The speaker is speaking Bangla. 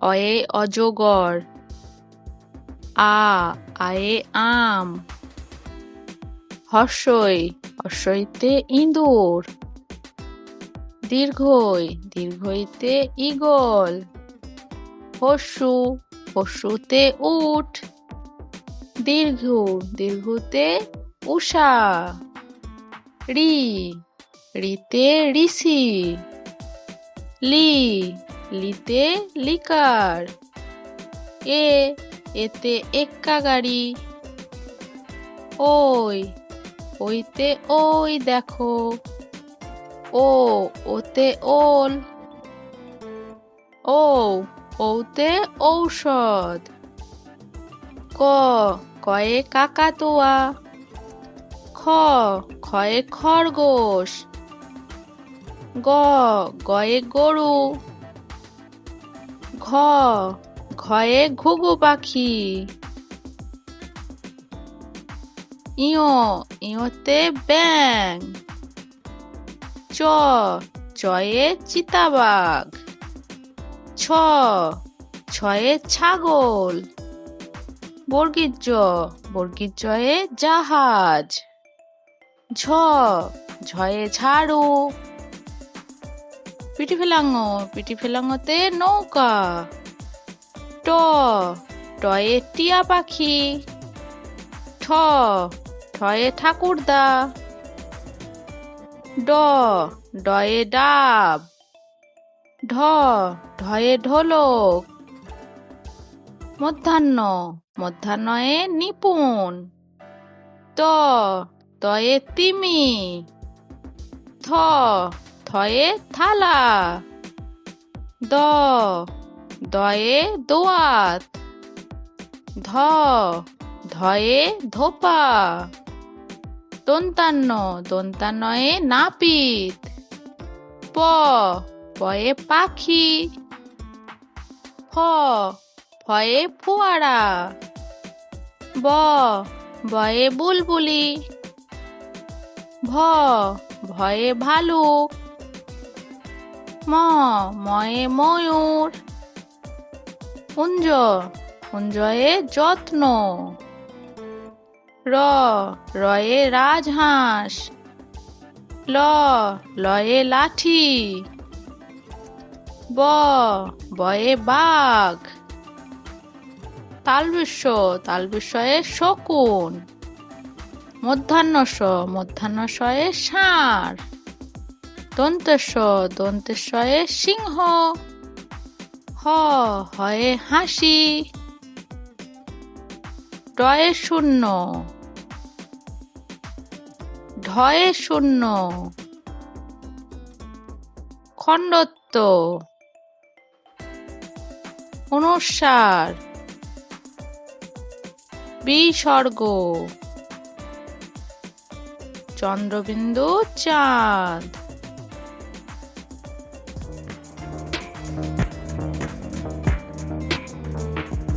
অয়ে অজগর। আয়ে আম। হর্ষই হর্ষইতে ইঁদুর। দীর্ঘইতে ঈগল। হর্ষুতে উট। দীর্ঘুতে উষা। রিতে ঋষি। লিতে লিকার। এতে এক্কা গাড়ি। ওইতে ওই দেখো। ওতে ওল। ওতে ঔষধ। কয়ে কাকাতুয়া। খয়ে খরগোশ। গয়ে গরু। ঘয়ে ঘুঘু পাখি। ইয়োতে ব্যাঙ। চয়ে চিতাবাঘ। ছয়ে ছাগল। বর্গীর জয়ে জাহাজ। ঝয়ে ঝাড়ু। পিটি ফেলাঙতে নৌকা। টয়ে টিয়া পাখি। ঠয়ে ঠাকুরদা। ডয়ে ডাব। ঢয়ে ঢোলক। মধ্যাহ্নয়ে নিপুণ। তয়ে তিমি। থয়ে থালা। দয়ে দোয়াত। ধয়ে ধোপা। দন্তান্নয়ে নাপিত। পয়ে পাখি। ফয়ে ফোয়ারা। বয়ে বুলবুলি। ভয়ে ভালুক। ময়ে ময়ূর। কুঞ্জয়ে যত্ন। রয়ে রাজহাঁস। লয়ে লাঠি। বয়ে বাঘ। তালবিস্ময়ে শকুন। মধ্যাহ্নয়ে ষাঁড়। দন্তেশ্বয়ে সিংহ। হয়ে হাসি। ঢয়ে শূন্য। খণ্ডত্ব। অনুস্বার। বিসর্গ। চন্দ্রবিন্দু চাঁদ।